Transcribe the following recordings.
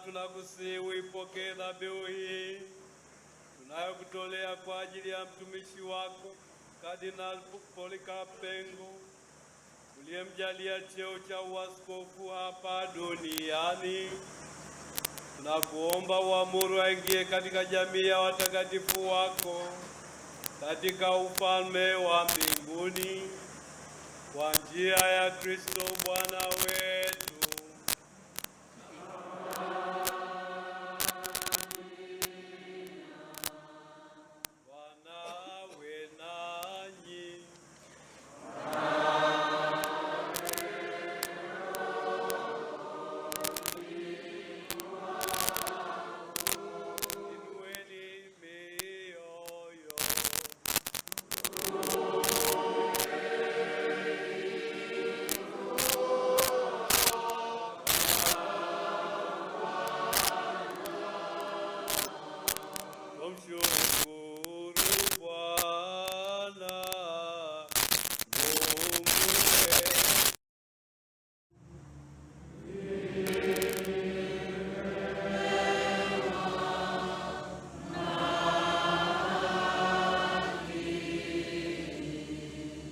tunakusihi uipokee dhabihu hii tunayokutolea kwa ajili ya mtumishi wako Kardinali Polycarp Pengo, uliyemjalia cheo cha uaskofu hapa duniani. Tunakuomba uamuru aingie katika jamii ya watakatifu wako katika ufalme wa mbinguni kwa njia ya Kristo Bwana wetu.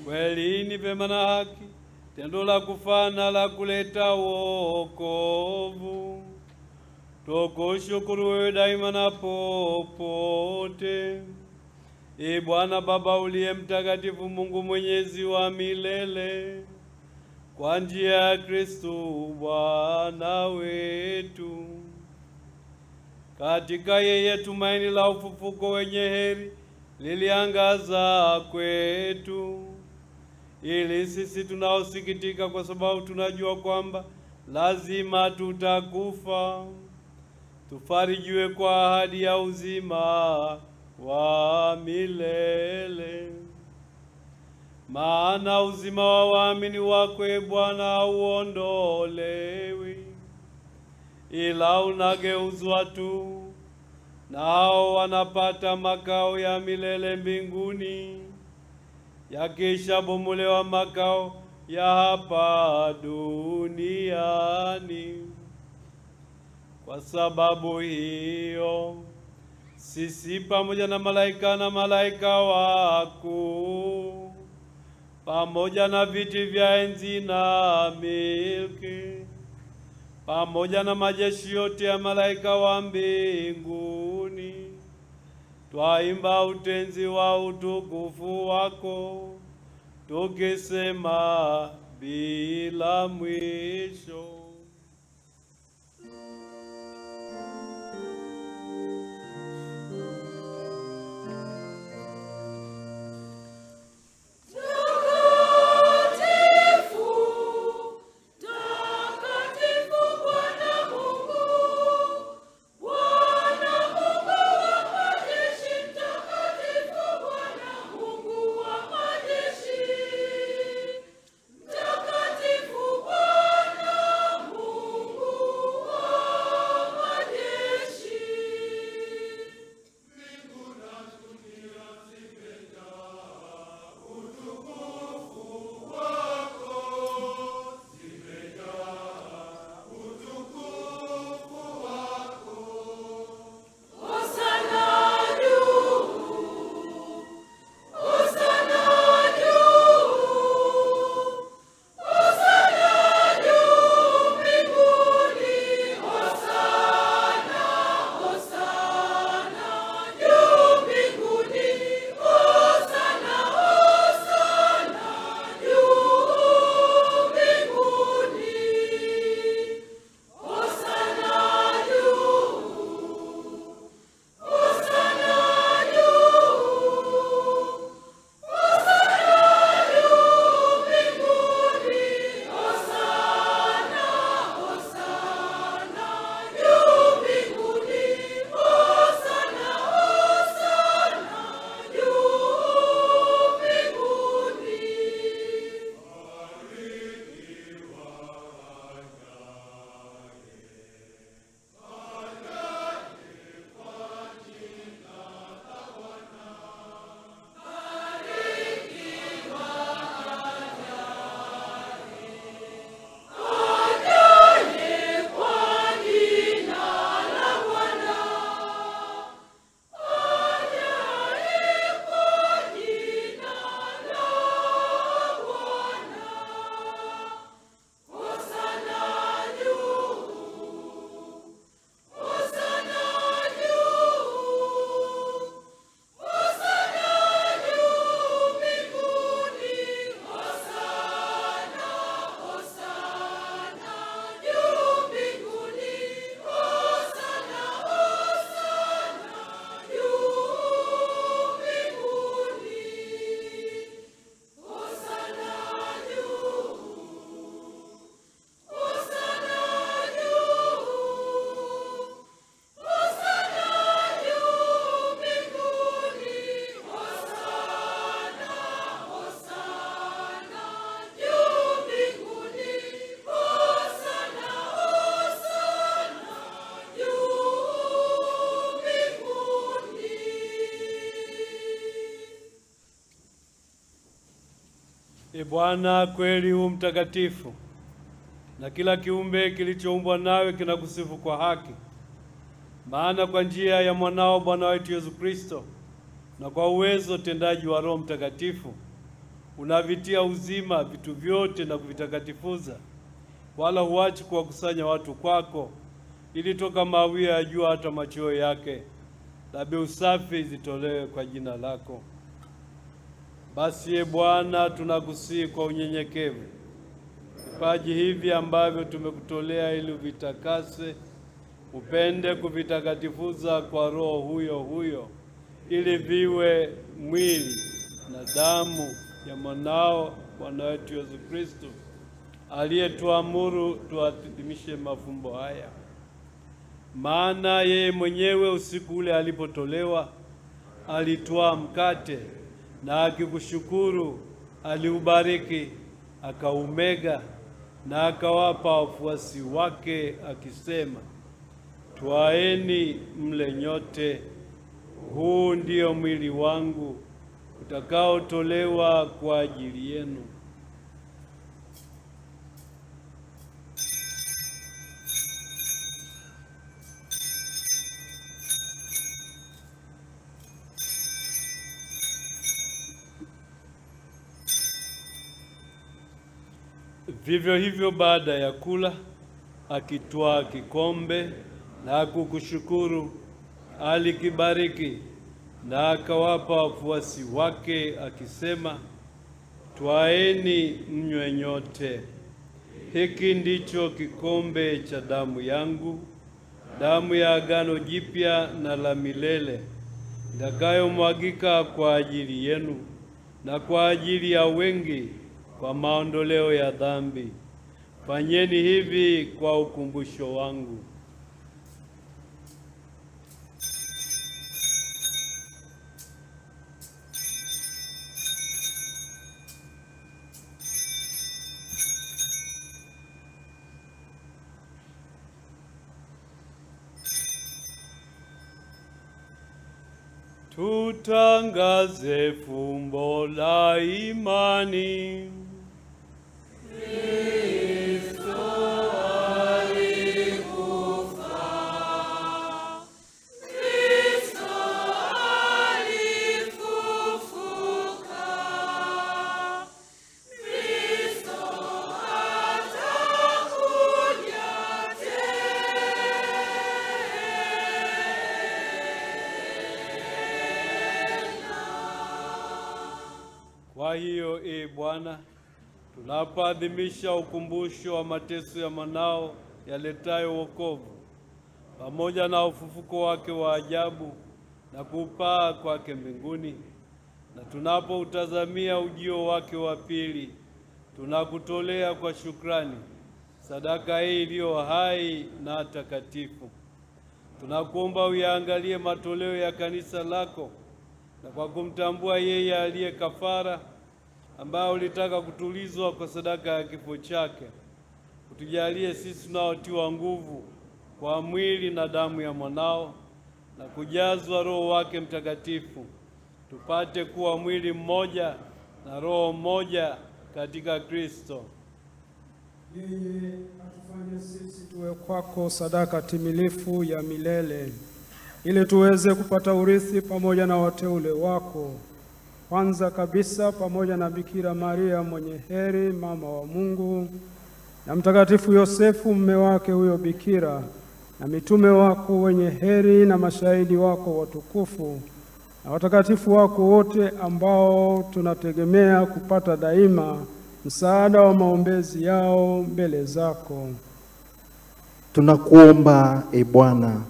Kweli ni vema na haki, tendo la kufana la kuleta wokovu. Tukushukuru wewe daima na popote. Ee Bwana Baba uliye mtakatifu, Mungu mwenyezi wa milele, kwa njia ya Kristo Bwana wetu. Katika yeye tumaini la ufufuko wenye heri liliangaza kwetu, ili sisi tunaosikitika kwa sababu tunajua kwamba lazima tutakufa, tufarijiwe kwa ahadi ya uzima wa milele. Maana uzima wa waamini wako, Ee Bwana, hauondolewi, ila unageuzwa tu, nao wanapata makao ya milele mbinguni, yakisha bomolewa makao ya hapa duniani. Kwa sababu hiyo sisi pamoja na malaika wakuu, pamoja na viti vya enzi na milki, pamoja na majeshi yote ya malaika wa mbinguni, twaimba utenzi wa utukufu wako, tukisema bila mwisho. Bwana, kweli u mtakatifu, na kila kiumbe kilichoumbwa nawe kinakusifu kwa haki. Maana kwa njia ya mwanao Bwana wetu Yesu Kristo, na kwa uwezo tendaji wa Roho Mtakatifu, unavitia uzima vitu vyote na kuvitakatifuza, wala huachi kuwakusanya watu kwako, ili toka mawia ya jua hata machweo yake dhabihu safi zitolewe kwa jina lako. Basi Bwana, tunakusihi kwa unyenyekevu vipaji hivi ambavyo tumekutolea ili uvitakase, upende kuvitakatifuza kwa Roho huyo huyo, ili viwe mwili na damu ya mwanao Bwana wetu Yesu Kristo, aliyetuamuru tuadhimishe mafumbo haya. Maana yeye mwenyewe usiku ule alipotolewa, alitwaa mkate na akikushukuru aliubariki, akaumega na akawapa wafuasi wake akisema, twaeni mle nyote, huu ndio mwili wangu utakaotolewa kwa ajili yenu. Vivyo hivyo baada ya kula, akitwaa kikombe na kukushukuru, alikibariki na akawapa wafuasi wake akisema, twaeni mnywe nyote, hiki ndicho kikombe cha damu yangu, damu ya agano jipya na la milele, itakayomwagika kwa ajili yenu na kwa ajili ya wengi kwa maondoleo ya dhambi. Fanyeni hivi kwa ukumbusho wangu. Tutangaze fumbo la imani. Kwa hiyo Bwana, tunapoadhimisha ukumbusho wa mateso ya mwanao yaletayo wokovu, pamoja na ufufuko wake wa ajabu na kupaa kwake mbinguni, na tunapoutazamia ujio wake wa pili, tunakutolea kwa shukrani sadaka hii iliyo hai na takatifu. Tunakuomba uyaangalie matoleo ya kanisa lako, na kwa kumtambua yeye aliye kafara ambao ulitaka kutulizwa kwa sadaka ya kifo chake, utujalie sisi tunaotiwa nguvu kwa mwili na damu ya mwanao na kujazwa Roho wake Mtakatifu, tupate kuwa mwili mmoja na roho mmoja katika Kristo. Yeye atufanye sisi tuwe kwako sadaka timilifu ya milele, ili tuweze kupata urithi pamoja na wateule wako, kwanza kabisa pamoja na Bikira Maria mwenye heri, mama wa Mungu, na Mtakatifu Yosefu mume wake huyo bikira, na mitume wako wenye heri, na mashahidi wako watukufu, na watakatifu wako wote ambao tunategemea kupata daima msaada wa maombezi yao mbele zako. Tunakuomba Bwana,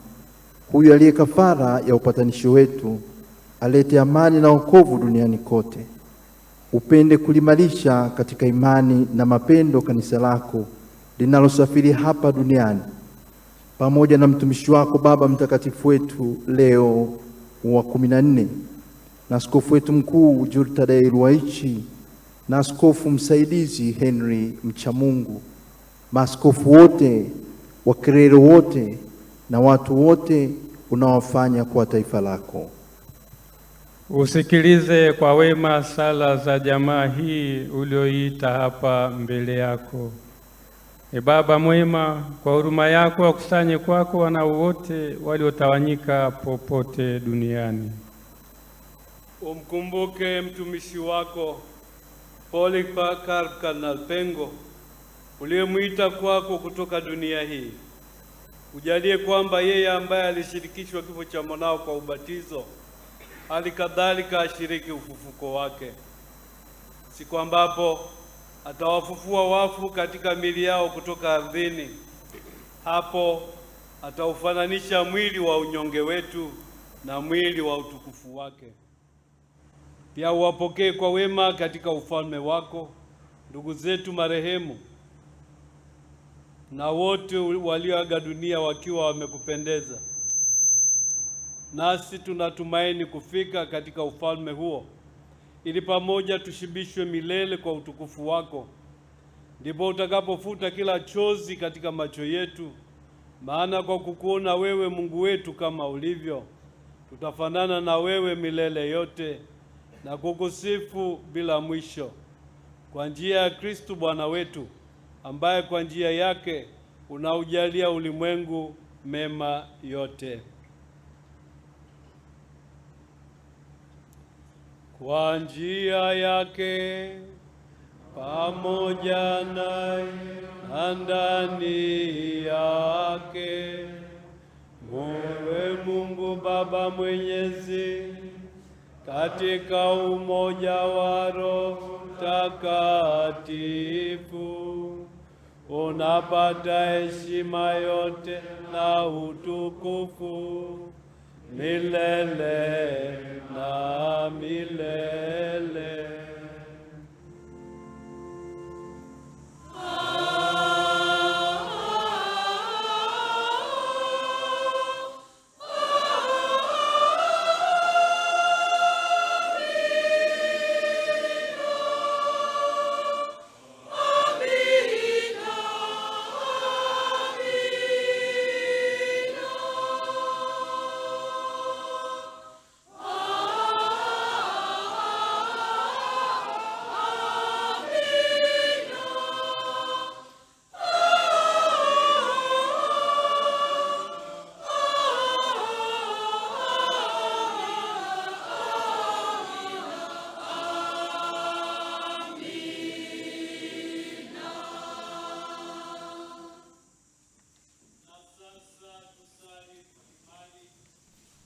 huyu aliye kafara ya upatanisho wetu, alete amani na wokovu duniani kote. Upende kulimarisha katika imani na mapendo kanisa lako linalosafiri hapa duniani, pamoja na mtumishi wako Baba Mtakatifu wetu Leo wa 14, na askofu wetu mkuu Jules Tadei Ruwaichi, na askofu msaidizi Henry Mchamungu, maaskofu wote, wakerere wote na watu wote unaowafanya kwa taifa lako. Usikilize kwa wema sala za jamaa hii ulioita hapa mbele yako. Baba mwema, kwa huruma yako wakusanye kwako wanao wote waliotawanyika popote duniani. Umkumbuke mtumishi wako Polycarp Kardinali Pengo uliyemwita kwako kutoka dunia hii. Ujalie kwamba yeye ambaye alishirikishwa kifo cha mwanao kwa ubatizo, hali kadhalika ashiriki ufufuko wake, siku ambapo atawafufua wafu katika miili yao kutoka ardhini. Hapo ataufananisha mwili wa unyonge wetu na mwili wa utukufu wake. Pia uwapokee kwa wema katika ufalme wako ndugu zetu marehemu na wote walioaga dunia wakiwa wamekupendeza. Nasi tunatumaini kufika katika ufalme huo, ili pamoja tushibishwe milele kwa utukufu wako. Ndipo utakapofuta kila chozi katika macho yetu, maana kwa kukuona wewe Mungu wetu kama ulivyo, tutafanana na wewe milele yote na kukusifu bila mwisho, kwa njia ya Kristo Bwana wetu, ambaye kwa njia yake unaujalia ulimwengu mema yote. Kwa njia yake pamoja naye na ndani yake, wewe Mungu Baba Mwenyezi, katika umoja wa Roho Mtakatifu, unapata heshima yote na utukufu milele na milele.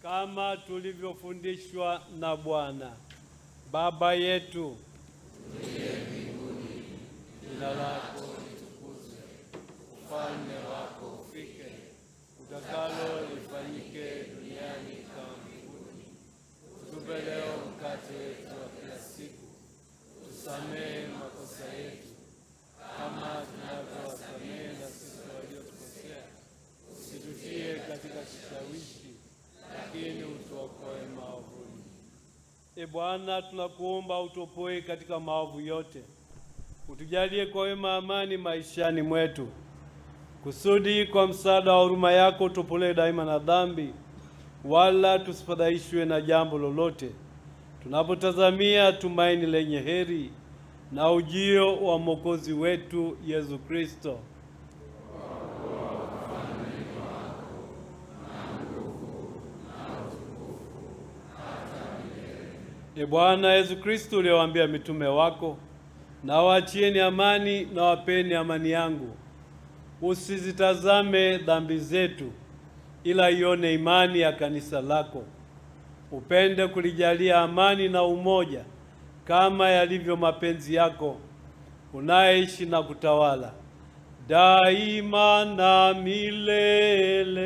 Kama tulivyofundishwa na Bwana. Baba yetu uliye mbinguni, jina lako litukuzwe, ufalme wako ufike, utakalo lifanyike duniani kama mbinguni. Utupe leo mkate wetu wa kila siku, tusamehe makosa yetu kama tunavyowasamehe na sisi waliotukosea, usitutie katika kishawishi, lakini utuokoe maovuni. Bwana, tunakuomba utuopoe katika maovu yote, utujalie kwa wema amani maishani mwetu, kusudi kwa msaada wa huruma yako tupolee daima na dhambi, wala tusifadhaishwe na jambo lolote, tunapotazamia tumaini lenye heri na ujio wa Mwokozi wetu Yesu Kristo. Bwana Yesu Kristo, uliwaambia mitume wako, na waachieni amani na wapeni amani yangu, usizitazame dhambi zetu, ila ione imani ya kanisa lako. Upende kulijalia amani na umoja kama yalivyo mapenzi yako, unaishi na kutawala daima na milele.